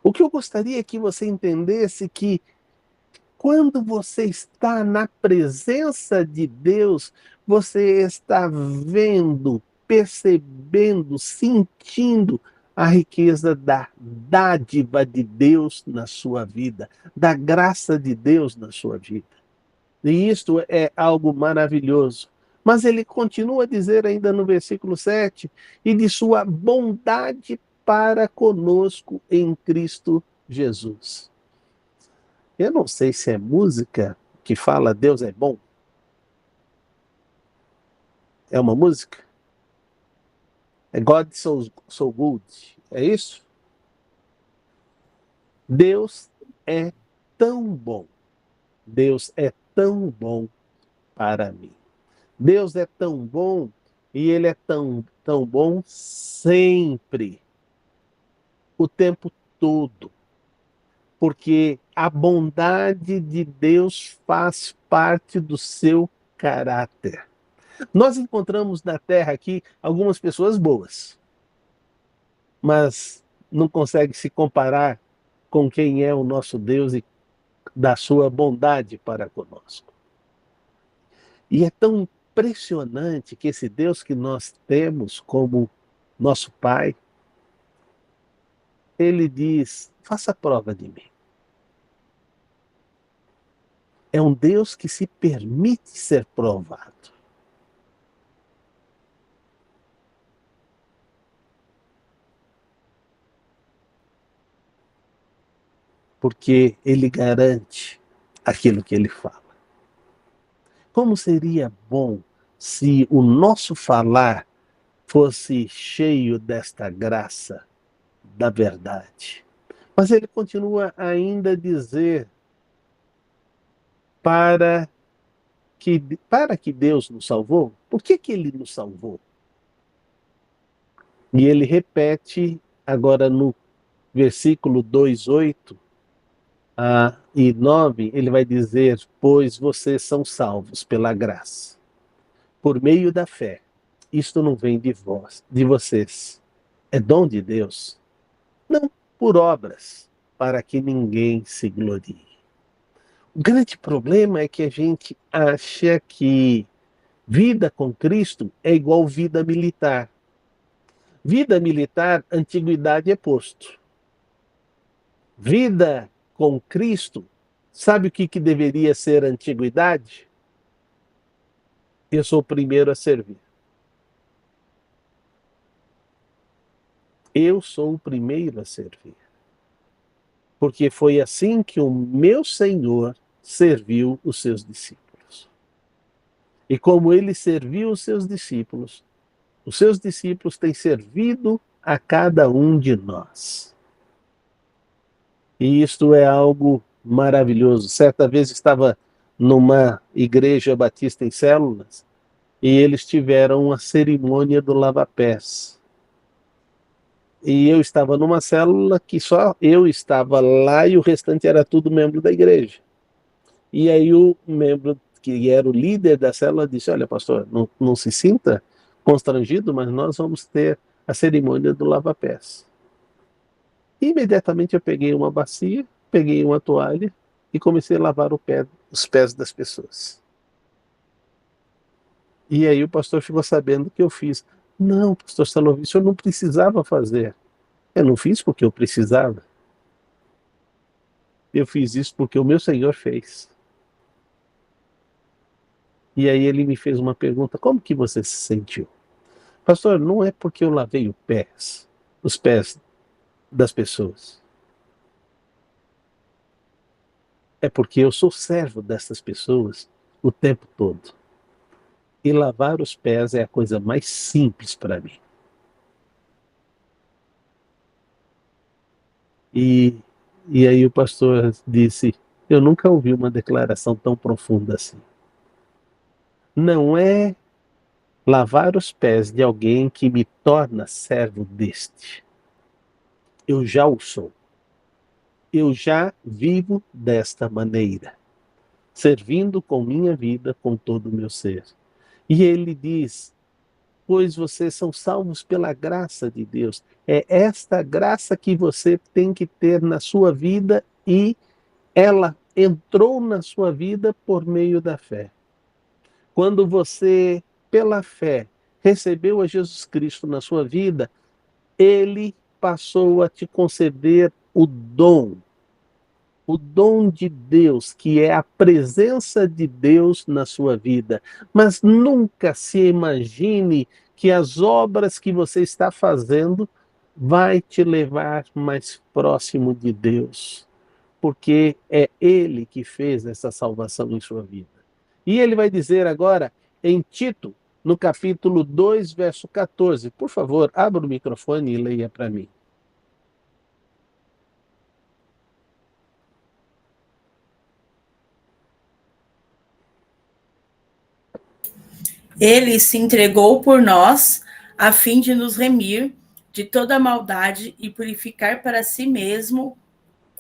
O que eu gostaria que você entendesse que quando você está na presença de Deus, você está vendo, percebendo, sentindo a riqueza da dádiva de Deus na sua vida, da graça de Deus na sua vida. E isto é algo maravilhoso. Mas ele continua a dizer ainda no versículo 7, e de sua bondade para conosco em Cristo Jesus. Eu não sei se é música que fala Deus é bom. É uma música? É God so good. É isso? Deus é tão bom. Deus é tão bom para mim. Deus é tão bom e Ele é tão bom sempre, o tempo todo. Porque a bondade de Deus faz parte do seu caráter. Nós encontramos na Terra aqui algumas pessoas boas, mas não consegue se comparar com quem é o nosso Deus e da sua bondade para conosco. E é tão impressionante que esse Deus que nós temos como nosso Pai, ele diz: faça prova de mim. É um Deus que se permite ser provado. Porque ele garante aquilo que ele fala. Como seria bom se o nosso falar fosse cheio desta graça da verdade. Mas ele continua ainda a dizer para que Deus nos salvou. Por que ele nos salvou? E ele repete agora no versículo 2:8 e 9, ele vai dizer: pois vocês são salvos pela graça, por meio da fé. Isto não vem de vocês. É dom de Deus. Não por obras, para que ninguém se glorie. O grande problema é que a gente acha que vida com Cristo é igual vida militar. Vida militar, antiguidade é posto. Vida com Cristo, sabe o que deveria ser antiguidade? Eu sou o primeiro a servir. Eu sou o primeiro a servir. Porque foi assim que o meu Senhor serviu os seus discípulos. E como ele serviu os seus discípulos têm servido a cada um de nós. E isto é algo maravilhoso. Certa vez estava numa igreja batista em células e eles tiveram uma cerimônia do lava-pés. E eu estava numa célula que só eu estava lá e o restante era tudo membro da igreja. E aí o membro que era o líder da célula disse: olha, pastor, não se sinta constrangido, mas nós vamos ter a cerimônia do lava-pés. Imediatamente eu peguei uma bacia, peguei uma toalha e comecei a lavar os pés das pessoas. E aí o pastor ficou sabendo que eu fiz. Não, pastor Salovi, o senhor não precisava fazer. Eu não fiz porque eu precisava. Eu fiz isso porque o meu Senhor fez. E aí ele me fez uma pergunta: como que você se sentiu? Pastor, não é porque eu lavei os pés das pessoas. É porque eu sou servo dessas pessoas o tempo todo. E lavar os pés é a coisa mais simples para mim. E aí o pastor disse: eu nunca ouvi uma declaração tão profunda assim. não é lavar os pés de alguém que me torna servo deste. Eu já o sou. Eu já vivo desta maneira, servindo com minha vida, com todo o meu ser. E ele diz: pois vocês são salvos pela graça de Deus. É esta graça que você tem que ter na sua vida e ela entrou na sua vida por meio da fé. Quando você, pela fé, recebeu a Jesus Cristo na sua vida, ele passou a te conceder o dom de Deus, que é a presença de Deus na sua vida. Mas nunca se imagine que as obras que você está fazendo vai te levar mais próximo de Deus, porque é Ele que fez essa salvação em sua vida. E ele vai dizer agora em Tito, no capítulo 2, verso 14. Por favor, abra o microfone e leia para mim. Ele se entregou por nós, a fim de nos remir de toda maldade e purificar para si mesmo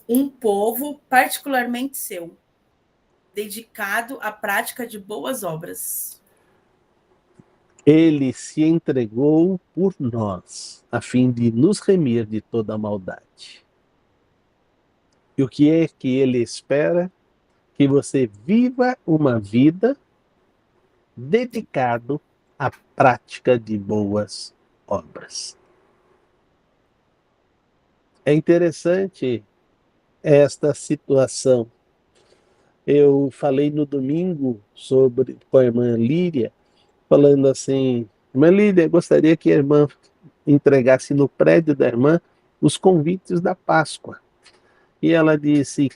um povo particularmente seu, dedicado à prática de boas obras. Ele se entregou por nós, a fim de nos remir de toda maldade. E o que é que ele espera? Que você viva uma vida dedicado à prática de boas obras. É interessante esta situação. Eu falei no domingo com a irmã Líria, falando assim: irmã Líria, gostaria que a irmã entregasse no prédio da irmã os convites da Páscoa. E ela disse: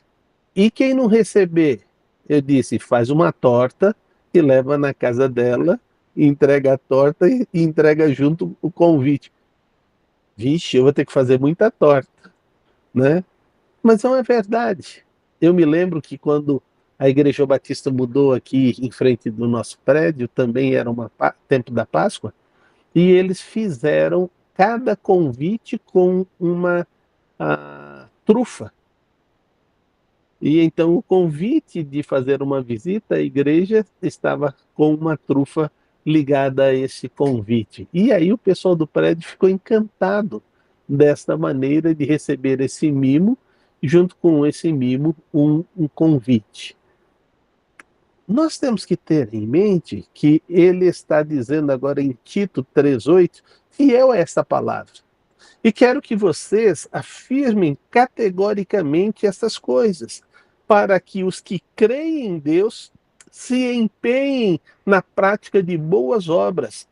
e quem não receber? Eu disse: faz uma torta e leva na casa dela, entrega a torta e entrega junto o convite. Vixe, eu vou ter que fazer muita torta, né? Mas não é verdade. Eu me lembro que quando a Igreja Batista mudou aqui em frente do nosso prédio, também era tempo da Páscoa, e eles fizeram cada convite com uma trufa. E então o convite de fazer uma visita à igreja estava com uma trufa ligada a esse convite. E aí o pessoal do prédio ficou encantado desta maneira de receber esse mimo, junto com esse mimo um convite. Nós temos que ter em mente que ele está dizendo agora em Tito 3,8, fiel a esta palavra. E quero que vocês afirmem categoricamente essas coisas, para que os que creem em Deus se empenhem na prática de boas obras.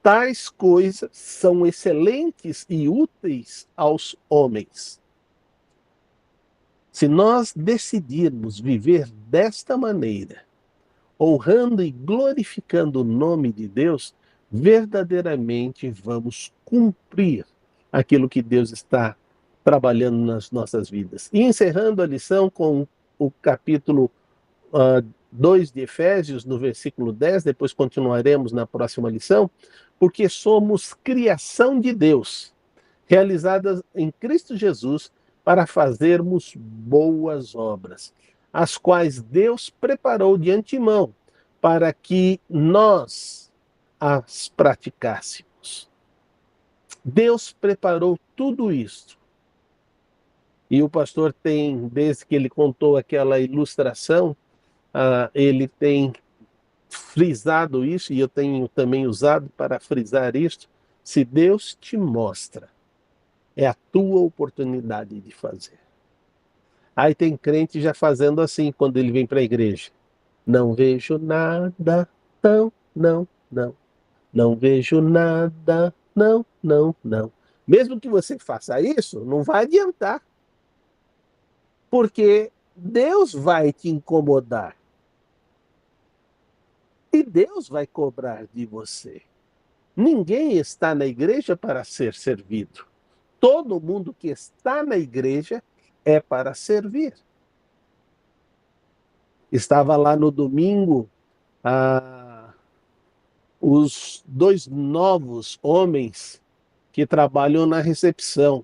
Tais coisas são excelentes e úteis aos homens. Se nós decidirmos viver desta maneira, honrando e glorificando o nome de Deus, verdadeiramente vamos cumprir aquilo que Deus está trabalhando nas nossas vidas. E encerrando a lição com o capítulo 2 de Efésios, no versículo 10, depois continuaremos na próxima lição, porque somos criação de Deus, realizadas em Cristo Jesus para fazermos boas obras, as quais Deus preparou de antemão para que nós as praticássemos. Deus preparou tudo isso. E o pastor tem, desde que ele contou aquela ilustração, ele tem frisado isso, e eu tenho também usado para frisar isso. Se Deus te mostra, é a tua oportunidade de fazer. Aí tem crente já fazendo assim quando ele vem para a igreja. Não vejo nada, não. Não vejo nada, não. Mesmo que você faça isso, não vai adiantar. Porque Deus vai te incomodar. E Deus vai cobrar de você. Ninguém está na igreja para ser servido. Todo mundo que está na igreja é para servir. Estava lá no domingo, os 2 novos homens que trabalham na recepção.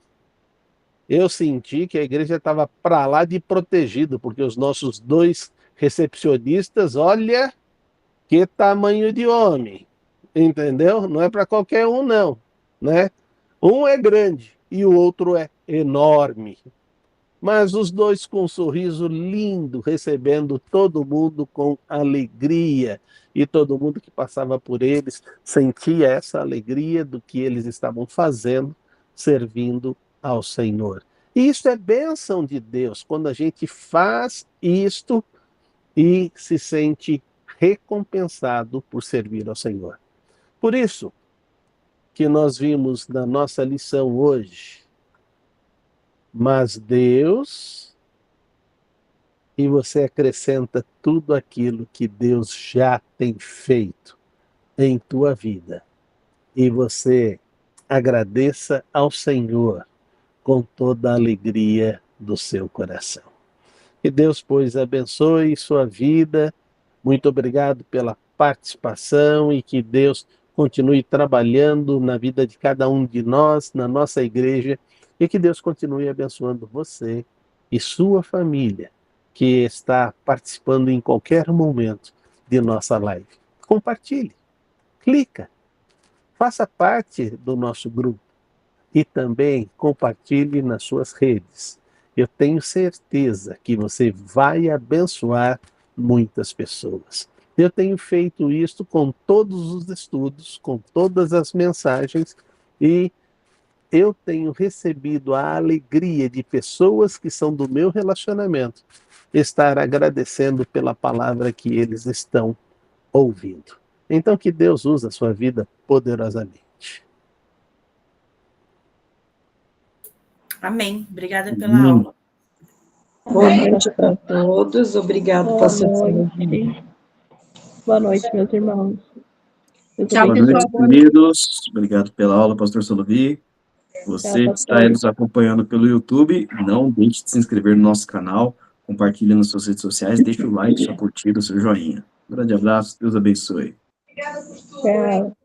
Eu senti que a igreja estava para lá de protegido, porque os nossos 2 recepcionistas, olha que tamanho de homem, entendeu? Não é para qualquer um, não, né? Um é grande e o outro é enorme. Mas os 2 com um sorriso lindo, recebendo todo mundo com alegria. E todo mundo que passava por eles sentia essa alegria do que eles estavam fazendo, servindo ao Senhor. E isso é bênção de Deus, quando a gente faz isto e se sente recompensado por servir ao Senhor. Por isso que nós vimos na nossa lição hoje, mas Deus, e você acrescenta tudo aquilo que Deus já tem feito em tua vida. E você agradeça ao Senhor com toda a alegria do seu coração. Que Deus, pois, abençoe sua vida. Muito obrigado pela participação e que Deus continue trabalhando na vida de cada um de nós, na nossa igreja, e que Deus continue abençoando você e sua família, que está participando em qualquer momento de nossa live. Compartilhe, clica, faça parte do nosso grupo e também compartilhe nas suas redes. Eu tenho certeza que você vai abençoar muitas pessoas. Eu tenho feito isso com todos os estudos, com todas as mensagens, e eu tenho recebido a alegria de pessoas que são do meu relacionamento estar agradecendo pela palavra que eles estão ouvindo. Então, que Deus use a sua vida poderosamente. Amém. Obrigada pela aula. Boa noite para todos. Obrigado, pastor Solovi. Boa noite, meus irmãos. Tchau, Boa noite, queridos. Obrigado pela aula, pastor Solovi. Você que está aí nos acompanhando pelo YouTube, não deixe de se inscrever no nosso canal, compartilhe nas suas redes sociais, deixe o like, sua curtida, seu joinha. Um grande abraço, Deus abençoe. Tchau.